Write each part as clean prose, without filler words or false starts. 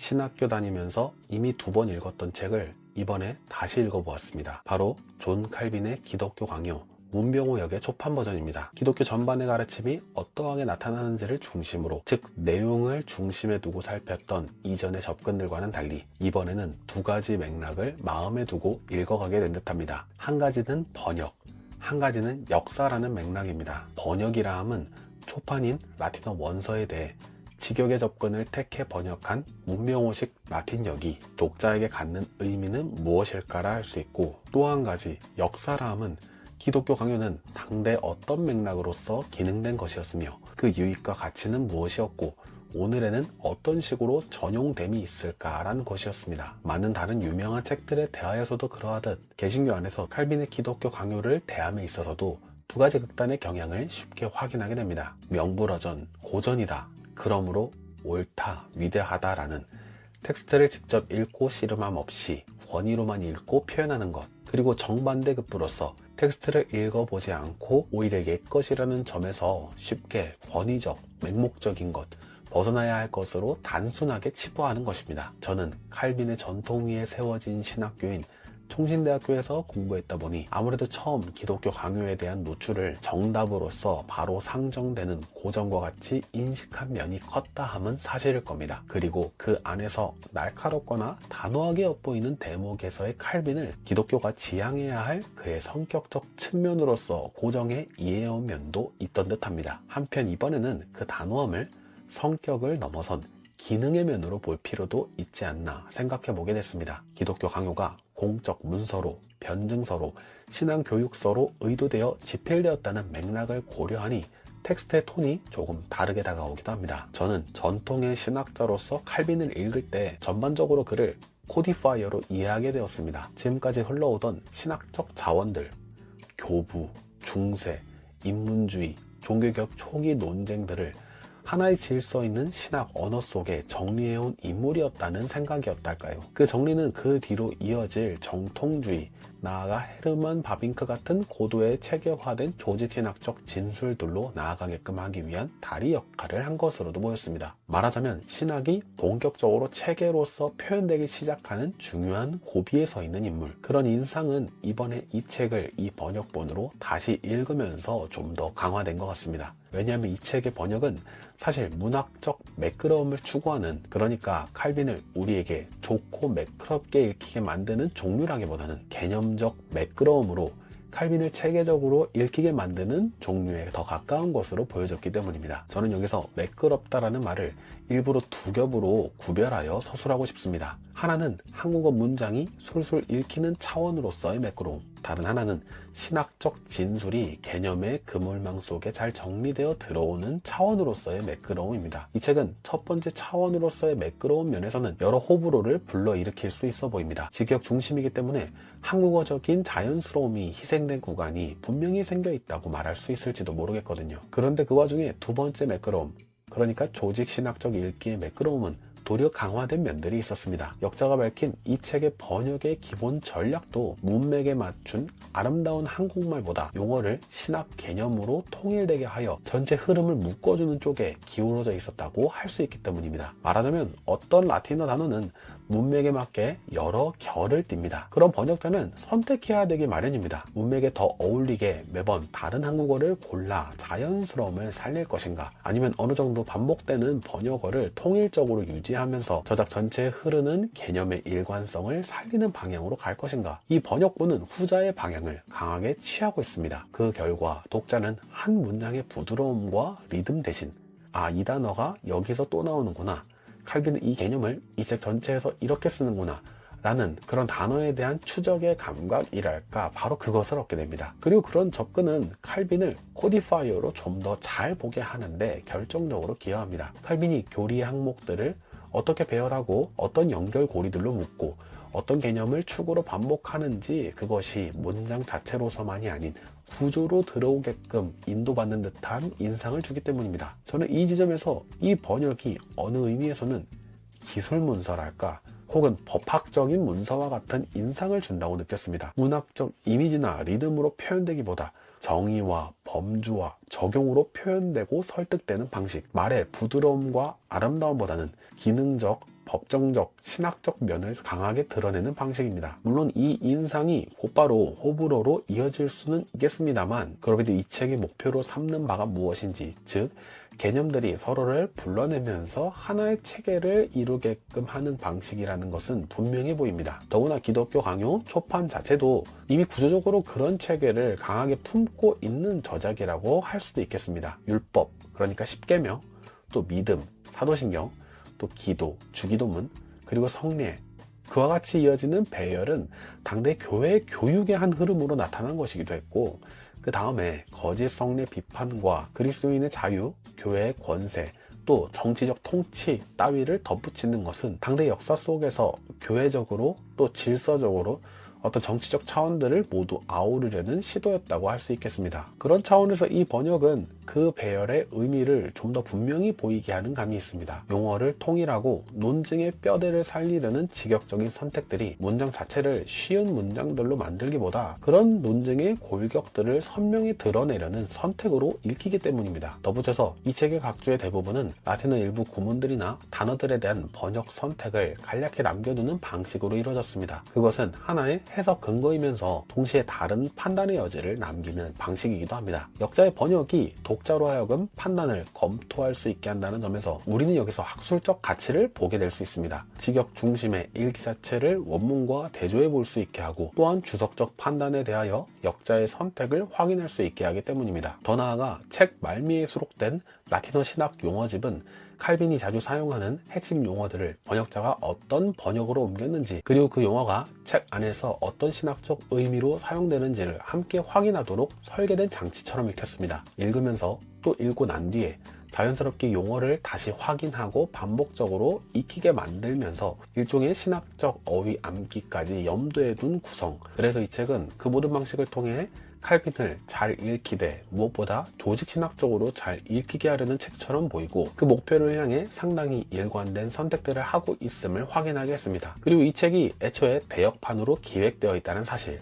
신학교 다니면서 이미 2번 읽었던 책을 이번에 다시 읽어보았습니다. 바로 존 칼빈의 기독교 강요, 문병호 역의 초판 버전입니다. 기독교 전반의 가르침이 어떠하게 나타나는지를 중심으로, 즉 내용을 중심에 두고 살폈던 이전의 접근들과는 달리 이번에는 2가지 맥락을 마음에 두고 읽어가게 된 듯합니다. 한 가지는 번역, 한 가지는 역사라는 맥락입니다. 번역이라 함은 초판인 라틴어 원서에 대해 직역의 접근을 택해 번역한 문병호식 라틴역이 독자에게 갖는 의미는 무엇일까라 할 수 있고, 또 한 가지 역사라 함은 기독교 강요는 당대 어떤 맥락으로서 기능된 것이었으며 그 유익과 가치는 무엇이었고 오늘에는 어떤 식으로 전용됨이 있을까라는 것이었습니다. 많은 다른 유명한 책들에 대하여서도 그러하듯 개신교 안에서 칼빈의 기독교 강요를 대함에 있어서도 2가지 극단의 경향을 쉽게 확인하게 됩니다. 명불허전, 고전이다, 그러므로 옳다, 위대하다라는 텍스트를 직접 읽고 씨름함 없이 권위로만 읽고 표현하는 것, 그리고 정반대 급부로서 텍스트를 읽어보지 않고 오히려 옛것이라는 점에서 쉽게 권위적, 맹목적인 것, 벗어나야 할 것으로 단순하게 치부하는 것입니다. 저는 칼빈의 전통 위에 세워진 신학교인 총신대학교에서 공부했다 보니 아무래도 처음 기독교 강요에 대한 노출을 정답으로서 바로 상정되는 고전과 같이 인식한 면이 컸다 함은 사실일 겁니다. 그리고 그 안에서 날카롭거나 단호하게 엿보이는 대목에서의 칼빈을 기독교가 지향해야 할 그의 성격적 측면으로서 고정해 이해해온 면도 있던 듯합니다. 한편 이번에는 그 단호함을 성격을 넘어선 기능의 면으로 볼 필요도 있지 않나 생각해 보게 됐습니다. 기독교 강요가 공적 문서로, 변증서로, 신앙교육서로 의도되어 집필되었다는 맥락을 고려하니 텍스트의 톤이 조금 다르게 다가오기도 합니다. 저는 전통의 신학자로서 칼빈을 읽을 때 전반적으로 그를 코디파이어로 이해하게 되었습니다. 지금까지 흘러오던 신학적 자원들, 교부, 중세, 인문주의, 종교개혁 초기 논쟁들을 하나의 질서 있는 신학 언어 속에 정리해온 인물이었다는 생각이었달까요? 그 정리는 그 뒤로 이어질 정통주의, 나아가 헤르만 바빙크 같은 고도의 체계화된 조직신학적 진술들로 나아가게끔 하기 위한 다리 역할을 한 것으로도 보였습니다. 말하자면 신학이 본격적으로 체계로서 표현되기 시작하는 중요한 고비에 서 있는 인물, 그런 인상은 이번에 이 책을 이 번역본으로 다시 읽으면서 좀 더 강화된 것 같습니다. 왜냐하면 이 책의 번역은 사실 문학적 매끄러움을 추구하는, 그러니까 칼빈을 우리에게 좋고 매끄럽게 읽히게 만드는 종류라기보다는 개념적 매끄러움으로 칼빈을 체계적으로 읽히게 만드는 종류에 더 가까운 것으로 보여졌기 때문입니다. 저는 여기서 매끄럽다라는 말을 일부러 2겹으로 구별하여 서술하고 싶습니다. 하나는 한국어 문장이 술술 읽히는 차원으로서의 매끄러움, 다른 하나는 신학적 진술이 개념의 그물망 속에 잘 정리되어 들어오는 차원으로서의 매끄러움입니다. 이 책은 첫 번째 차원으로서의 매끄러운 면에서는 여러 호불호를 불러일으킬 수 있어 보입니다. 직역 중심이기 때문에 한국어적인 자연스러움이 희생된 구간이 분명히 생겨 있다고 말할 수 있을지도 모르겠거든요. 그런데 그 와중에 2번째 매끄러움, 그러니까 조직신학적 읽기의 매끄러움은 도리어 강화된 면들이 있었습니다. 역자가 밝힌 이 책의 번역의 기본 전략도 문맥에 맞춘 아름다운 한국말보다 용어를 신학 개념으로 통일되게 하여 전체 흐름을 묶어주는 쪽에 기울어져 있었다고 할 수 있기 때문입니다. 말하자면 어떤 라틴어 단어는 문맥에 맞게 여러 결을 띱니다. 그런 번역자는 선택해야 되기 마련입니다. 문맥에 더 어울리게 매번 다른 한국어를 골라 자연스러움을 살릴 것인가, 아니면 어느 정도 반복되는 번역어를 통일적으로 유지하면서 저작 전체에 흐르는 개념의 일관성을 살리는 방향으로 갈 것인가. 이 번역본은 후자의 방향을 강하게 취하고 있습니다. 그 결과 독자는 한 문장의 부드러움과 리듬 대신 이 단어가 여기서 또 나오는구나, 칼빈은 이 개념을 이 책 전체에서 이렇게 쓰는구나 라는 그런 단어에 대한 추적의 감각이랄까, 바로 그것을 얻게 됩니다. 그리고 그런 접근은 칼빈을 코디파이어로 좀 더 잘 보게 하는데 결정적으로 기여합니다. 칼빈이 교리의 항목들을 어떻게 배열하고 어떤 연결고리들로 묶고 어떤 개념을 축으로 반복하는지, 그것이 문장 자체로서만이 아닌 구조로 들어오게끔 인도받는 듯한 인상을 주기 때문입니다. 저는 이 지점에서 이 번역이 어느 의미에서는 기술문서랄까, 혹은 법학적인 문서와 같은 인상을 준다고 느꼈습니다. 문학적 이미지나 리듬으로 표현되기보다 정의와 범주와 적용으로 표현되고 설득되는 방식, 말의 부드러움과 아름다움보다는 기능적 법정적, 신학적 면을 강하게 드러내는 방식입니다. 물론 이 인상이 곧바로 호불호로 이어질 수는 있겠습니다만, 그럼에도 이 책의 목표로 삼는 바가 무엇인지, 즉 개념들이 서로를 불러내면서 하나의 체계를 이루게끔 하는 방식이라는 것은 분명해 보입니다. 더구나 기독교 강요 초판 자체도 이미 구조적으로 그런 체계를 강하게 품고 있는 저작이라고 할 수도 있겠습니다. 율법, 그러니까 십계명, 또 믿음, 사도신경, 또 기도, 주기도문, 그리고 성례, 그와 같이 이어지는 배열은 당대 교회의 교육의 한 흐름으로 나타난 것이기도 했고, 그 다음에 거짓 성례 비판과 그리스도인의 자유, 교회의 권세, 또 정치적 통치 따위를 덧붙이는 것은 당대 역사 속에서 교회적으로 또 질서적으로 어떤 정치적 차원들을 모두 아우르려는 시도였다고 할 수 있겠습니다. 그런 차원에서 이 번역은 그 배열의 의미를 좀 더 분명히 보이게 하는 감이 있습니다. 용어를 통일하고 논증의 뼈대를 살리려는 직역적인 선택들이 문장 자체를 쉬운 문장들로 만들기보다 그런 논증의 골격들을 선명히 드러내려는 선택으로 읽히기 때문입니다. 덧붙여서 이 책의 각주의 대부분은 라틴어 일부 구문들이나 단어들에 대한 번역 선택을 간략히 남겨두는 방식으로 이루어졌습니다. 그것은 하나의 해석 근거이면서 동시에 다른 판단의 여지를 남기는 방식이기도 합니다. 역자의 번역이 독자로 하여금 판단을 검토할 수 있게 한다는 점에서 우리는 여기서 학술적 가치를 보게 될 수 있습니다. 직역 중심의 읽기 자체를 원문과 대조해 볼 수 있게 하고, 또한 주석적 판단에 대하여 역자의 선택을 확인할 수 있게 하기 때문입니다. 더 나아가 책 말미에 수록된 라틴어 신학 용어집은 칼빈이 자주 사용하는 핵심 용어들을 번역자가 어떤 번역으로 옮겼는지, 그리고 그 용어가 책 안에서 어떤 신학적 의미로 사용되는지를 함께 확인하도록 설계된 장치처럼 읽혔습니다. 읽으면서 또 읽고 난 뒤에 자연스럽게 용어를 다시 확인하고 반복적으로 익히게 만들면서 일종의 신학적 어휘 암기까지 염두에 둔 구성. 그래서 이 책은 그 모든 방식을 통해 칼빈을 잘 읽히되 무엇보다 조직신학적으로 잘 읽히게 하려는 책처럼 보이고, 그 목표를 향해 상당히 일관된 선택들을 하고 있음을 확인하게 했습니다. 그리고 이 책이 애초에 대역판으로 기획되어 있다는 사실,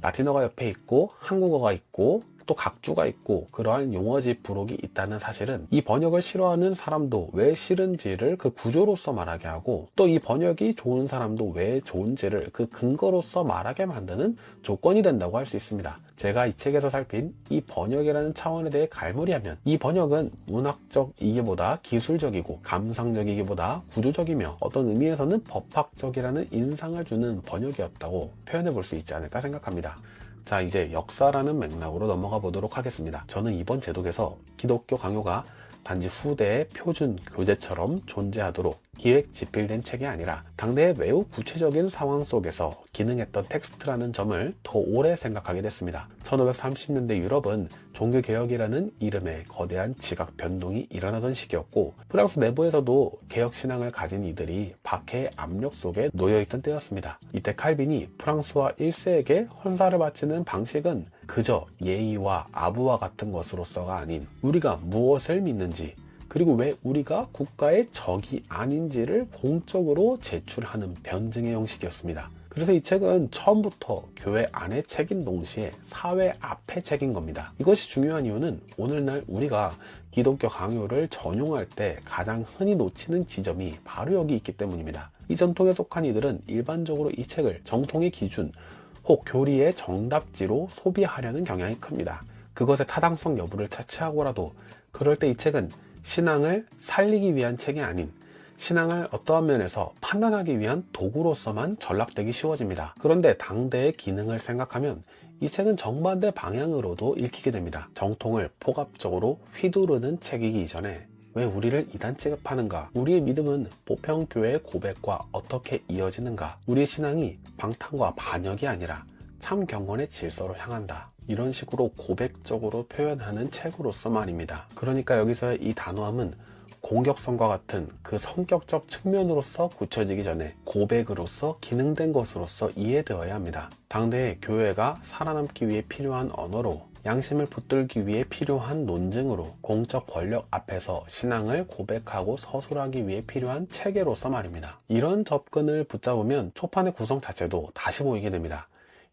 라틴어가 옆에 있고 한국어가 있고 또 각주가 있고 그러한 용어집 부록이 있다는 사실은 이 번역을 싫어하는 사람도 왜 싫은지를 그 구조로서 말하게 하고, 또 이 번역이 좋은 사람도 왜 좋은지를 그 근거로서 말하게 만드는 조건이 된다고 할 수 있습니다. 제가 이 책에서 살핀 이 번역이라는 차원에 대해 갈무리하면, 이 번역은 문학적이기보다 기술적이고 감상적이기보다 구조적이며 어떤 의미에서는 법학적이라는 인상을 주는 번역이었다고 표현해 볼 수 있지 않을까 생각합니다. 자, 이제 역사라는 맥락으로 넘어가 보도록 하겠습니다. 저는 이번 제독에서 기독교 강요가 단지 후대의 표준 교재처럼 존재하도록 기획 집필된 책이 아니라 당대의 매우 구체적인 상황 속에서 기능했던 텍스트라는 점을 더 오래 생각하게 됐습니다. 1530년대 유럽은 종교개혁이라는 이름의 거대한 지각 변동이 일어나던 시기였고, 프랑스 내부에서도 개혁신앙을 가진 이들이 박해의 압력 속에 놓여있던 때였습니다. 이때 칼빈이 프랑스와 1세에게 헌사를 바치는 방식은 그저 예의와 아부와 같은 것으로서가 아닌 우리가 무엇을 믿는지, 그리고 왜 우리가 국가의 적이 아닌지를 공적으로 제출하는 변증의 형식이었습니다. 그래서 이 책은 처음부터 교회 안의 책인 동시에 사회 앞의 책인 겁니다. 이것이 중요한 이유는 오늘날 우리가 기독교 강요를 전용할 때 가장 흔히 놓치는 지점이 바로 여기 있기 때문입니다. 이 전통에 속한 이들은 일반적으로 이 책을 정통의 기준 혹 교리의 정답지로 소비하려는 경향이 큽니다. 그것의 타당성 여부를 차치하고라도 그럴 때 이 책은 신앙을 살리기 위한 책이 아닌 신앙을 어떠한 면에서 판단하기 위한 도구로서만 전락되기 쉬워집니다. 그런데 당대의 기능을 생각하면 이 책은 정반대 방향으로도 읽히게 됩니다. 정통을 포괄적으로 휘두르는 책이기 이전에 왜 우리를 이단 취급하는가? 우리의 믿음은 보편교회의 고백과 어떻게 이어지는가? 우리의 신앙이 방탕과 반역이 아니라 참 경건의 질서로 향한다. 이런 식으로 고백적으로 표현하는 책으로서 말입니다. 그러니까 여기서의 이 단호함은 공격성과 같은 그 성격적 측면으로서 굳혀지기 전에 고백으로서 기능된 것으로서 이해되어야 합니다. 당대의 교회가 살아남기 위해 필요한 언어로, 양심을 붙들기 위해 필요한 논증으로, 공적 권력 앞에서 신앙을 고백하고 서술하기 위해 필요한 체계로서 말입니다. 이런 접근을 붙잡으면 초판의 구성 자체도 다시 보이게 됩니다.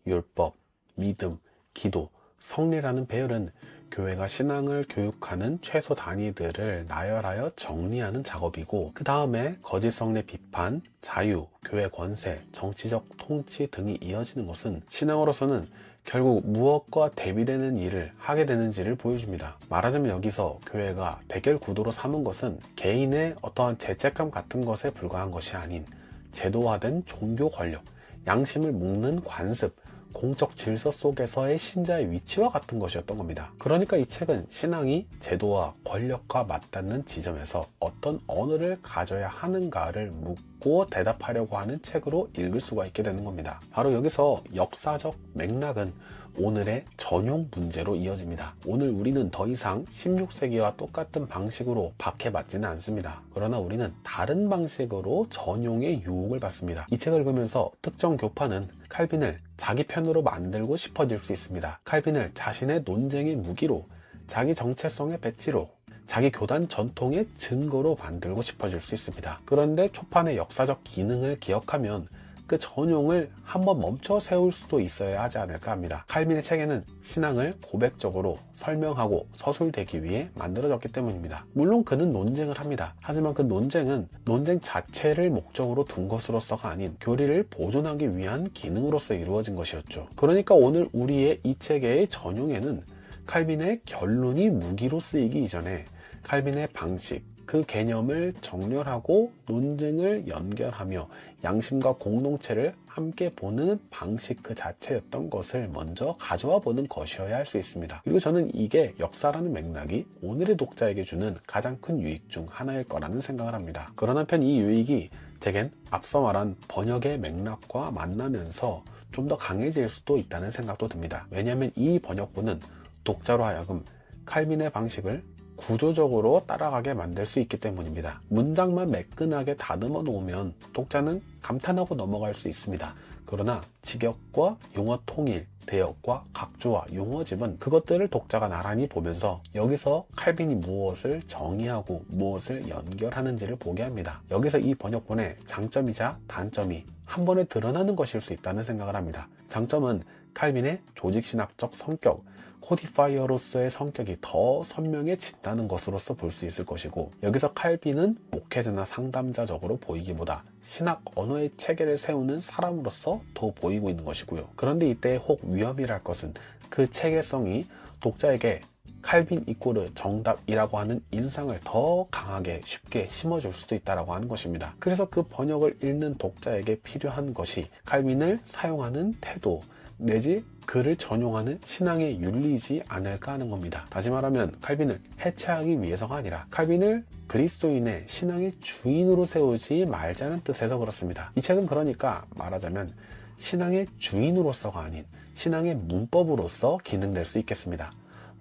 율법, 믿음, 기도, 성례라는 배열은 교회가 신앙을 교육하는 최소 단위들을 나열하여 정리하는 작업이고, 그 다음에 거짓 성례 비판, 자유, 교회 권세, 정치적 통치 등이 이어지는 것은 신앙으로서는 결국 무엇과 대비되는 일을 하게 되는지를 보여줍니다. 말하자면 여기서 교회가 백열 구도로 삼은 것은 개인의 어떠한 죄책감 같은 것에 불과한 것이 아닌 제도화된 종교 권력, 양심을 묶는 관습, 공적 질서 속에서의 신자의 위치와 같은 것이었던 겁니다. 그러니까 이 책은 신앙이 제도와 권력과 맞닿는 지점에서 어떤 언어를 가져야 하는가를 묻고 대답하려고 하는 책으로 읽을 수가 있게 되는 겁니다. 바로 여기서 역사적 맥락은 오늘의 전용 문제로 이어집니다. 오늘 우리는 더 이상 16세기와 똑같은 방식으로 박해받지는 않습니다. 그러나 우리는 다른 방식으로 전용의 유혹을 받습니다. 이 책을 읽으면서 특정 교파는 칼빈을 자기 편으로 만들고 싶어질 수 있습니다. 칼빈을 자신의 논쟁의 무기로, 자기 정체성의 배치로, 자기 교단 전통의 증거로 만들고 싶어질 수 있습니다. 그런데 초판의 역사적 기능을 기억하면 그 전용을 한번 멈춰 세울 수도 있어야 하지 않을까 합니다. 칼빈의 책에는 신앙을 고백적으로 설명하고 서술되기 위해 만들어졌기 때문입니다. 물론 그는 논쟁을 합니다. 하지만 그 논쟁은 논쟁 자체를 목적으로 둔 것으로서가 아닌 교리를 보존하기 위한 기능으로서 이루어진 것이었죠. 그러니까 오늘 우리의 이 책의 전용에는 칼빈의 결론이 무기로 쓰이기 이전에 칼빈의 방식, 그 개념을 정렬하고 논쟁을 연결하며 양심과 공동체를 함께 보는 방식 그 자체였던 것을 먼저 가져와 보는 것이어야 할 수 있습니다. 그리고 저는 이게 역사라는 맥락이 오늘의 독자에게 주는 가장 큰 유익 중 하나일 거라는 생각을 합니다. 그런 한편 이 유익이 제겐 앞서 말한 번역의 맥락과 만나면서 좀 더 강해질 수도 있다는 생각도 듭니다. 왜냐하면 이 번역본은 독자로 하여금 칼빈의 방식을 구조적으로 따라가게 만들 수 있기 때문입니다. 문장만 매끈하게 다듬어 놓으면 독자는 감탄하고 넘어갈 수 있습니다. 그러나 직역과 용어 통일, 대역과 각주와 용어집은 그것들을 독자가 나란히 보면서 여기서 칼빈이 무엇을 정의하고 무엇을 연결하는지를 보게 합니다. 여기서 이 번역본의 장점이자 단점이 한 번에 드러나는 것일 수 있다는 생각을 합니다. 장점은 칼빈의 조직신학적 성격, 코디파이어로서의 성격이 더 선명해진다는 것으로서 볼 수 있을 것이고, 여기서 칼빈은 목회자나 상담자적으로 보이기보다 신학 언어의 체계를 세우는 사람으로서 더 보이고 있는 것이고요. 그런데 이때 혹 위험이랄 것은 그 체계성이 독자에게 칼빈 이꼬르 정답이라고 하는 인상을 더 강하게 쉽게 심어줄 수도 있다고 하는 것입니다. 그래서 그 번역을 읽는 독자에게 필요한 것이 칼빈을 사용하는 태도 내지 그를 전용하는 신앙의 윤리이지 않을까 하는 겁니다. 다시 말하면 칼빈을 해체하기 위해서가 아니라 칼빈을 그리스도인의 신앙의 주인으로 세우지 말자는 뜻에서 그렇습니다. 이 책은 그러니까 말하자면 신앙의 주인으로서가 아닌 신앙의 문법으로서 기능될 수 있겠습니다.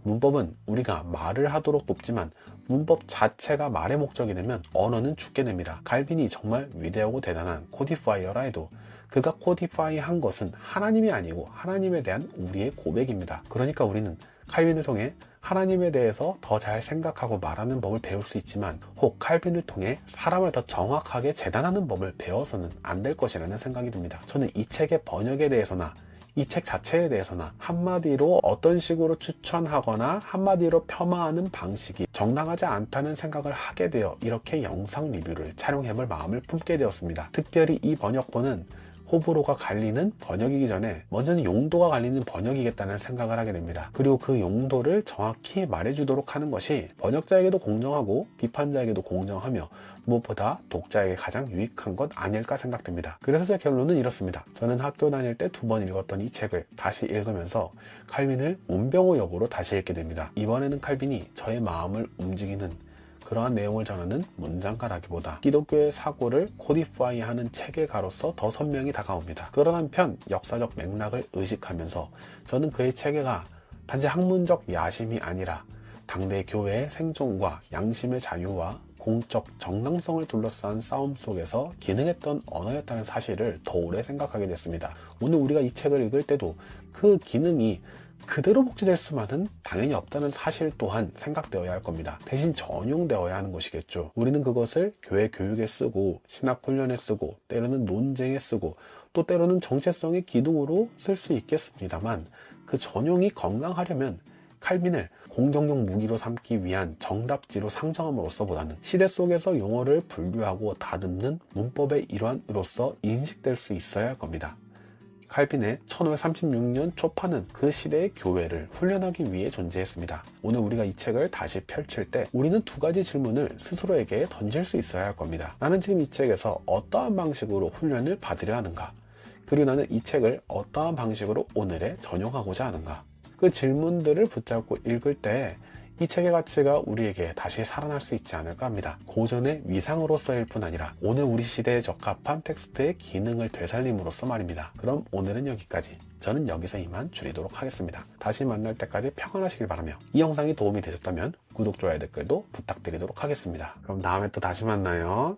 문법은 우리가 말을 하도록 돕지만 문법 자체가 말의 목적이 되면 언어는 죽게 됩니다. 칼빈이 정말 위대하고 대단한 코디파이어라 해도 그가 코디파이 한 것은 하나님이 아니고 하나님에 대한 우리의 고백입니다. 그러니까 우리는 칼빈을 통해 하나님에 대해서 더 잘 생각하고 말하는 법을 배울 수 있지만 혹 칼빈을 통해 사람을 더 정확하게 재단하는 법을 배워서는 안 될 것이라는 생각이 듭니다. 저는 이 책의 번역에 대해서나 이 책 자체에 대해서나 한마디로 어떤 식으로 추천하거나 한마디로 폄하하는 방식이 정당하지 않다는 생각을 하게 되어 이렇게 영상 리뷰를 촬영해볼 마음을 품게 되었습니다. 특별히 이 번역본은 호불호가 갈리는 번역이기 전에 먼저는 용도가 갈리는 번역이겠다는 생각을 하게 됩니다. 그리고 그 용도를 정확히 말해주도록 하는 것이 번역자에게도 공정하고 비판자에게도 공정하며 무엇보다 독자에게 가장 유익한 것 아닐까 생각됩니다. 그래서 제 결론은 이렇습니다. 저는 학교 다닐 때 2번 읽었던 이 책을 다시 읽으면서 칼빈을 문병호 역으로 다시 읽게 됩니다. 이번에는 칼빈이 저의 마음을 움직이는 그러한 내용을 전하는 문장가라기보다 기독교의 사고를 코디파이하는 체계가로서 더 선명히 다가옵니다. 그런 한편 역사적 맥락을 의식하면서 저는 그의 체계가 단지 학문적 야심이 아니라 당대 교회의 생존과 양심의 자유와 공적 정당성을 둘러싼 싸움 속에서 기능했던 언어였다는 사실을 더 오래 생각하게 됐습니다. 오늘 우리가 이 책을 읽을 때도 그 기능이 그대로 복제될 수만은 당연히 없다는 사실 또한 생각되어야 할 겁니다. 대신 전용되어야 하는 것이겠죠. 우리는 그것을 교회 교육에 쓰고 신학 훈련에 쓰고 때로는 논쟁에 쓰고 또 때로는 정체성의 기둥으로 쓸 수 있겠습니다만 그 전용이 건강하려면 칼빈을 공격용 무기로 삼기 위한 정답지로 상정함으로써 보다는 시대 속에서 용어를 분류하고 다듬는 문법의 일환으로서 인식될 수 있어야 할 겁니다. 칼빈의 1536년 초판은 그 시대의 교회를 훈련하기 위해 존재했습니다. 오늘 우리가 이 책을 다시 펼칠 때 우리는 두 가지 질문을 스스로에게 던질 수 있어야 할 겁니다. 나는 지금 이 책에서 어떠한 방식으로 훈련을 받으려 하는가? 그리고 나는 이 책을 어떠한 방식으로 오늘에 전용하고자 하는가? 그 질문들을 붙잡고 읽을 때 이 책의 가치가 우리에게 다시 살아날 수 있지 않을까 합니다. 고전의 위상으로서일 뿐 아니라 오늘 우리 시대에 적합한 텍스트의 기능을 되살림으로써 말입니다. 그럼 오늘은 여기까지. 저는 여기서 이만 줄이도록 하겠습니다. 다시 만날 때까지 평안하시길 바라며 이 영상이 도움이 되셨다면 구독, 좋아요, 댓글도 부탁드리도록 하겠습니다. 그럼 다음에 또 다시 만나요.